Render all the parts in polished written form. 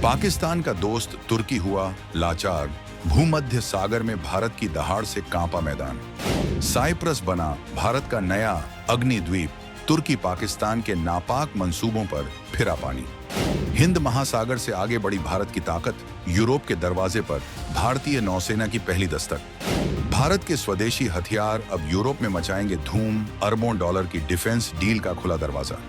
पाकिस्तान का दोस्त तुर्की हुआ लाचार। भूमध्य सागर में भारत की दहाड़ से कांपा मैदान। साइप्रस बना भारत का नया अग्निद्वीप। तुर्की पाकिस्तान के नापाक मंसूबों पर फिरा पानी। हिंद महासागर से आगे बढ़ी भारत की ताकत। यूरोप के दरवाजे पर भारतीय नौसेना की पहली दस्तक। भारत के स्वदेशी हथियार अब यूरोप में मचाएंगे धूम। अरबों डॉलर की डिफेंस डील का खुला दरवाजा।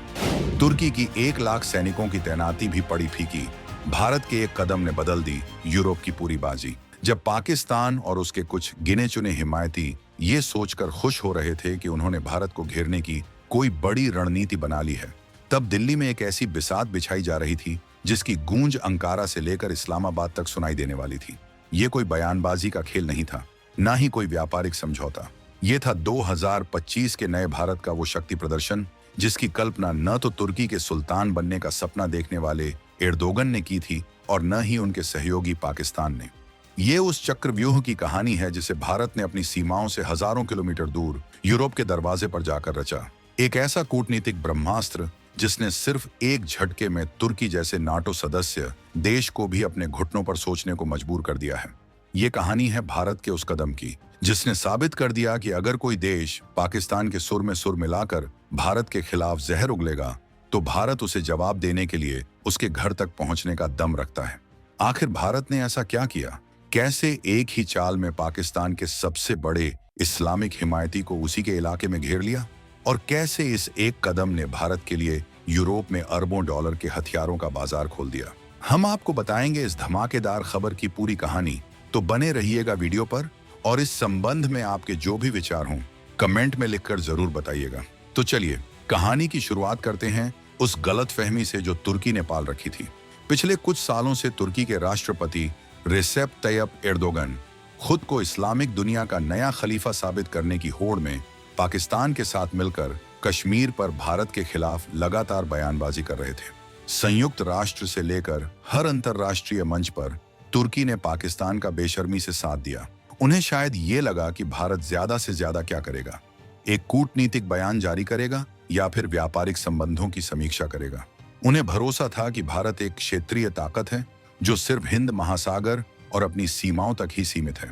तुर्की की 1 लाख सैनिकों की तैनाती भी पड़ी फीकी। भारत के एक कदम ने बदल दी यूरोप की पूरी बाजी। जब पाकिस्तान और उसके कुछ गिने चुने हिमायती ये सोचकर खुश हो रहे थे कि उन्होंने भारत को घेरने की कोई बड़ी रणनीति बना ली है, तब दिल्ली में एक ऐसी बिसात बिछाई जा रही थी जिसकी गूंज अंकारा से लेकर इस्लामाबाद तक सुनाई देने वाली थी। ये कोई बयानबाजी का खेल नहीं था, ना ही कोई व्यापारिक समझौता। ये था 2025 के नए भारत का वो शक्ति प्रदर्शन जिसकी कल्पना न तो तुर्की के सुल्तान बनने का सपना देखने वाले एर्दोगन ने की थी और न ही उनके सहयोगी पाकिस्तान ने। ये उस चक्रव्यूह की कहानी है जिसे भारत ने अपनी सीमाओं से हजारों किलोमीटर दूर यूरोप के दरवाजे पर जाकर रचा। एक ऐसा कूटनीतिक ब्रह्मास्त्र जिसने सिर्फ एक झटके में तुर्की जैसे नाटो सदस्य देश को भी अपने घुटनों पर सोचने को मजबूर कर दिया है। ये कहानी है भारत के उस कदम की जिसने साबित कर दिया कि अगर कोई देश पाकिस्तान के सुर में सुर मिलाकर भारत के खिलाफ जहर उगलेगा तो भारत उसे जवाब देने के लिए उसके घर तक पहुंचने का दम रखता है। आखिर भारत ने ऐसा क्या किया? कैसे एक ही चाल में पाकिस्तान के सबसे बड़े इस्लामिक हिमायती को उसी के इलाके में घेर लिया? और कैसे इस एक कदम ने भारत के लिए यूरोप में अरबों डॉलर के हथियारों का बाजार खोल दिया? हम आपको बताएंगे इस धमाकेदार खबर की पूरी कहानी, तो बने रहिएगा वीडियो पर। और इस संबंध में आपके जो भी विचार हों कमेंट में लिखकर जरूर बताइएगा। तो चलिए कहानी की शुरुआत करते हैं उस गलतफहमी से जो तुर्की ने पाल रखी थी। पिछले कुछ सालों से तुर्की के राष्ट्रपति रेसेप तैयप एर्दोगन खुद को इस्लामिक दुनिया का नया खलीफा साबित करने की होड़ में पाकिस्तान के साथ मिलकर कश्मीर पर भारत के खिलाफ लगातार बयानबाजी कर रहे थे। संयुक्त राष्ट्र से लेकर हर अंतर्राष्ट्रीय मंच पर तुर्की ने पाकिस्तान का बेशर्मी से साथ दिया। उन्हें शायद ये लगा कि भारत ज्यादा से ज्यादा क्या करेगा, एक कूटनीतिक बयान जारी करेगा या फिर व्यापारिक संबंधों की समीक्षा करेगा। उन्हें भरोसा था कि भारत एक क्षेत्रीय ताकत है जो सिर्फ हिंद महासागर और अपनी सीमाओं तक ही सीमित है।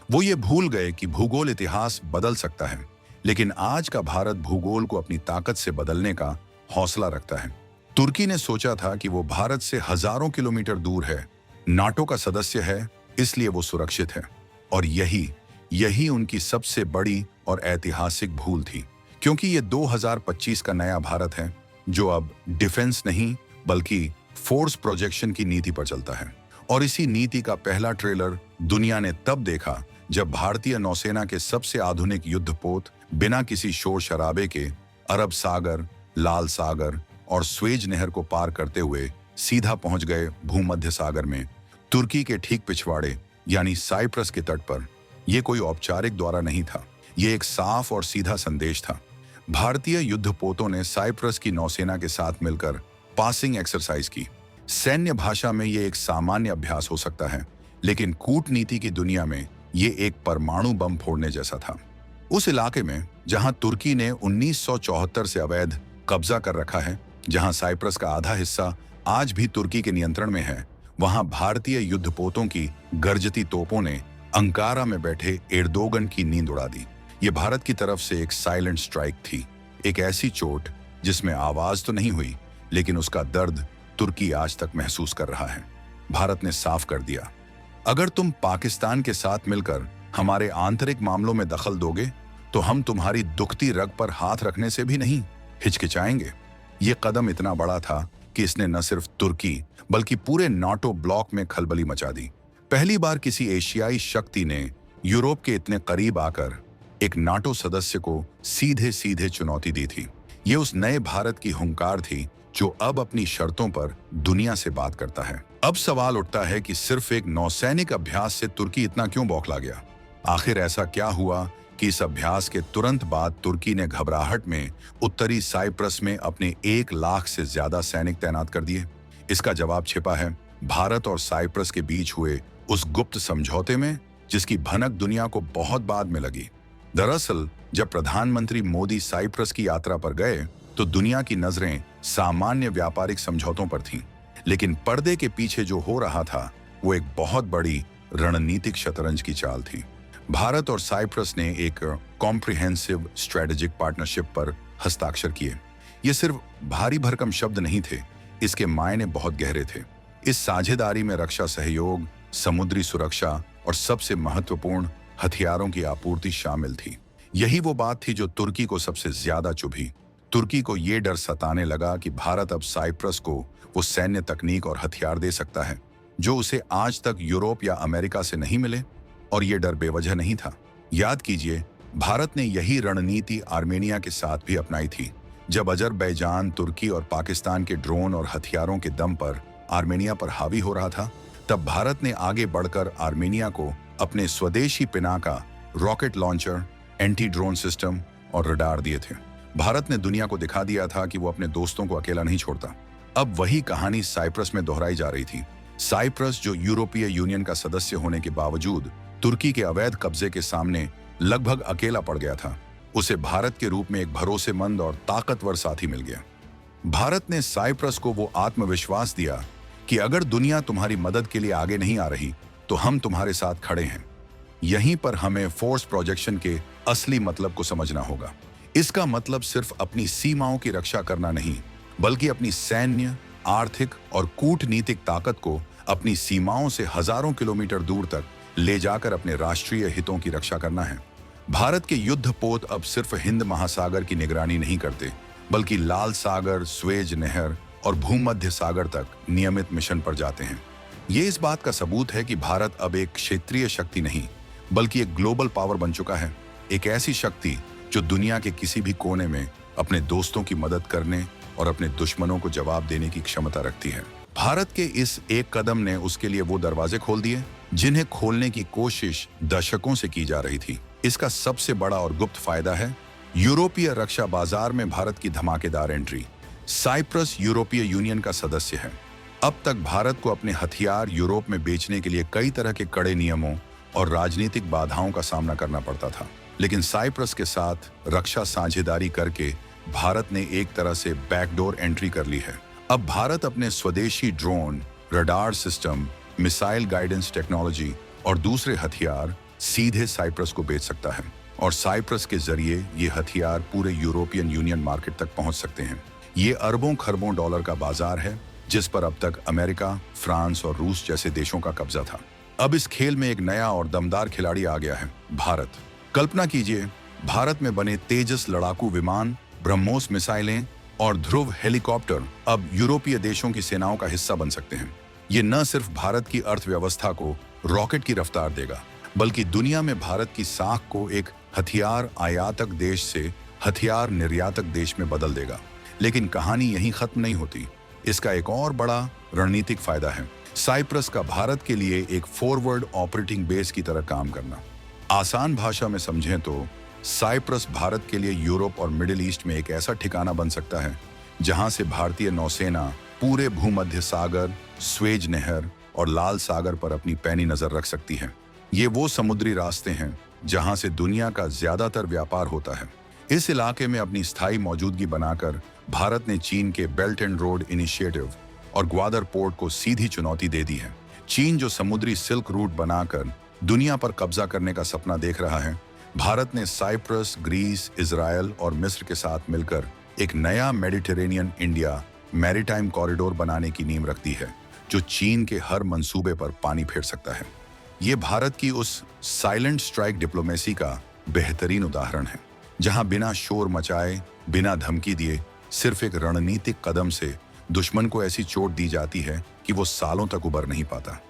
वो ये भूल गए कि भूगोल इतिहास बदल सकता है, लेकिन आज का भारत भूगोल को अपनी ताकत से बदलने का हौसला रखता है। तुर्की ने सोचा था कि वो भारत से हजारों किलोमीटर दूर है, नाटो का सदस्य है, इसलिए वो सुरक्षित है। और यही उनकी सबसे बड़ी और ऐतिहासिक भूल थी, क्योंकि ये 2025 का नया भारत है जो अब डिफेंस नहीं बल्कि फोर्स प्रोजेक्शन की नीति पर चलता है। और इसी नीति का पहला ट्रेलर दुनिया ने तब देखा जब भारतीय नौसेना के सबसे आधुनिक युद्धपोत बिना किसी शोर शराबे के अरब सागर, लाल सागर और स्वेज नहर को पार करते हुए सीधा पहुंच गए भूमध्य सागर में, तुर्की के ठीक पिछवाड़े यानी साइप्रस के तट पर। यह कोई औपचारिक दौरा नहीं था, ये एक साफ और सीधा संदेश था। भारतीय युद्धपोतों ने साइप्रस की नौसेना के साथ मिलकर पासिंग एक्सरसाइज की। सैन्य भाषा में ये एक सामान्य अभ्यास हो सकता है, लेकिन कूटनीति की दुनिया में ये एक परमाणु बम फोड़ने जैसा था। उस इलाके में जहां तुर्की ने 1974 से अवैध कब्जा कर रखा है, जहां साइप्रस का आधा हिस्सा आज भी तुर्की के नियंत्रण में है, वहां भारतीय युद्धपोतों की गरजती तोपों ने अंकारा में बैठे एर्दोगन की नींद उड़ा दी। ये भारत की तरफ से एक साइलेंट स्ट्राइक थी, एक ऐसी चोट जिसमें आवाज तो नहीं हुई, लेकिन उसका दर्द तुर्की आज तक महसूस कर रहा है। भारत ने साफ कर दिया, अगर तुम पाकिस्तान के साथ मिलकर हमारे आंतरिक मामलों में दखल दोगे तो हम तुम्हारी दुखती रग पर हाथ रखने से भी नहीं हिचकिचाएंगे। ये कदम इतना बड़ा था कि इसने न सिर्फ तुर्की बल्कि पूरे नाटो ब्लॉक में खलबली मचा दी। पहली बार किसी एशियाई शक्ति ने यूरोप के इतने करीब आकर एक नाटो सदस्य को सीधे सीधे चुनौती दी थी। ये उस नए भारत की हुंकार थी जो अब अपनी शर्तों पर दुनिया से बात करता है। अब सवाल उठता है कि सिर्फ एक नौसैनिक अभ्यास से तुर्की इतना क्यों बौखला गया? आखिर ऐसा क्या हुआ कि इस अभ्यास के तुरंत बाद तुर्की ने घबराहट में उत्तरी साइप्रस में अपने 1 लाख से ज्यादा सैनिक तैनात कर दिए? इसका जवाब छिपा है भारत और साइप्रस के बीच हुए उस गुप्त समझौते में, जिसकी भनक दुनिया को बहुत बाद में लगी। दरअसल जब प्रधानमंत्री मोदी साइप्रस की यात्रा पर गए तो दुनिया की नजरें सामान्य व्यापारिक समझौतों पर थीं, लेकिन पर्दे के पीछे जो हो रहा था वो एक बहुत बड़ी रणनीतिक शतरंज की चाल थी। भारत और साइप्रस ने एक कॉम्प्रिहेंसिव स्ट्रेटेजिक पार्टनरशिप पर हस्ताक्षर किए। ये सिर्फ भारी भरकम शब्द नहीं थे, इसके मायने बहुत गहरे थे। इस साझेदारी में रक्षा सहयोग, समुद्री सुरक्षा और सबसे महत्वपूर्ण हथियारों की आपूर्ति शामिल थी। यही वो बात थी जो तुर्की को सबसे ज्यादा चुभी। तुर्की को ये डर सताने लगा कि भारत अब साइप्रस को वो सैन्य तकनीक और हथियार दे सकता है जो उसे आज तक यूरोप या अमेरिका से नहीं मिले, और ये डर बेवजह नहीं था। याद कीजिए, भारत ने यही रणनीति आर्मेनिया के साथ भी अपनाई थी। जब अजरबैजान, तुर्की और पाकिस्तान के ड्रोन और हथियारों के दम पर आर्मेनिया पर हावी हो रहा था, तब भारत ने आगे बढ़कर आर्मेनिया को अपने स्वदेशी Pinaka, rocket launcher, anti drone system और रडार दिए थे। भारत ने दुनिया को दिखा दिया था कि वो अपने दोस्तों को अकेला नहीं छोड़ता। अब वही कहानी साइप्रस में दोहराई जा रही थी। साइप्रस, जो यूरोपीय यूनियन का सदस्य होने के बावजूद तुर्की के अवैध कब्जे के सामने लगभग अकेला पड़ गया था, उसे भारत के रूप में एक भरोसेमंद और ताकतवर साथी मिल गया। भारत ने साइप्रस को वो आत्मविश्वास दिया कि अगर दुनिया तुम्हारी मदद के लिए आगे नहीं आ रही तो हम तुम्हारे साथ खड़े हैं। यहीं पर हमें फोर्स प्रोजेक्शन के असली मतलब को समझना होगा। इसका मतलब सिर्फ अपनी सीमाओं की रक्षा करना नहीं, बल्कि अपनी सैन्य, आर्थिक और कूटनीतिक ताकत को अपनी सीमाओं से हजारों किलोमीटर दूर तक ले जाकर अपने राष्ट्रीय हितों की रक्षा करना है। भारत के युद्धपोत अब सिर्फ हिंद महासागर की निगरानी नहीं करते, बल्कि लाल सागर, स्वेज नहर और भूमध्य सागर तक नियमित मिशन पर जाते हैं। ये इस बात का सबूत है कि भारत अब एक क्षेत्रीय शक्ति नहीं, बल्कि एक ग्लोबल पावर बन चुका है। एक ऐसी शक्ति जो दुनिया के किसी भी कोने में अपने दोस्तों की मदद करने और अपने दुश्मनों को जवाब देने की क्षमता रखती है। भारत के इस एक कदम ने उसके लिए वो दरवाजे खोल दिए जिन्हें खोलने की कोशिश दशकों से की जा रही थी। इसका सबसे बड़ा और गुप्त फायदा है यूरोपीय रक्षा बाजार में भारत की धमाकेदार एंट्री। साइप्रस यूरोपीय यूनियन का सदस्य है। अब तक भारत को अपने हथियार यूरोप में बेचने के लिए कई तरह के कड़े नियमों और राजनीतिक बाधाओं का सामना करना पड़ता था, लेकिन साइप्रस के साथ रक्षा साझेदारी करके भारत ने एक तरह से बैकडोर एंट्री कर ली है। अब भारत अपने स्वदेशी drone, radar system, missile guidance technology और दूसरे हथियार सीधे साइप्रस को बेच सकता है, और साइप्रस के जरिए ये हथियार पूरे यूरोपियन यूनियन मार्केट तक पहुंच सकते हैं। ये अरबों खरबों डॉलर का बाजार है जिस पर अब तक अमेरिका, फ्रांस और रूस जैसे देशों का कब्जा था। अब इस खेल में एक नया और दमदार खिलाड़ी आ गया है, भारत। कल्पना कीजिए, भारत में बने तेजस लड़ाकू विमान, ब्रह्मोस मिसाइलें और ध्रुव हेलीकॉप्टर अब यूरोपीय देशों की सेनाओं का हिस्सा बन सकते हैं। ये न सिर्फ भारत की अर्थव्यवस्था को रॉकेट की रफ्तार देगा, बल्कि दुनिया में भारत की साख को एक हथियार आयातक देश से हथियार निर्यातक देश में बदल देगा। लेकिन कहानी यहीं खत्म नहीं होती। इसका एक और बड़ा रणनीतिक फायदा है साइप्रस का भारत के लिए एक फॉरवर्ड ऑपरेटिंग बेस की तरह काम करना। आसान भाषा में समझें तो साइप्रस भारत के लिए यूरोप और मिडिल ईस्ट में एक ऐसा ठिकाना बन सकता है जहां से भारतीय नौसेना पूरे भूमध्य सागर, स्वेज नहर और लाल सागर पर अपनी पैनी नजर रख सकती है। ये वो समुद्री रास्ते हैं जहां से दुनिया का ज्यादातर व्यापार होता है। इस इलाके में अपनी स्थायी मौजूदगी बनाकर भारत ने चीन के बेल्ट एंड रोड इनिशिएटिव और ग्वादर पोर्ट को सीधी चुनौती दे दी है। चीन जो समुद्री सिल्क रूट बनाकर दुनिया पर कब्जा करने का सपना देख रहा है, भारत ने साइप्रस, ग्रीस, इजराइल और मिस्र के साथ मिलकर एक नया मेडिटेरेनियन इंडिया मैरीटाइम कॉरिडोर बनाने की नींव रख दी है, जो चीन के हर मंसूबे पर पानी फेर सकता है। ये भारत की उस साइलेंट स्ट्राइक डिप्लोमेसी का बेहतरीन उदाहरण है, जहां बिना शोर मचाए, बिना धमकी दिए, सिर्फ एक रणनीतिक कदम से दुश्मन को ऐसी चोट दी जाती है कि वो सालों तक उबर नहीं पाता।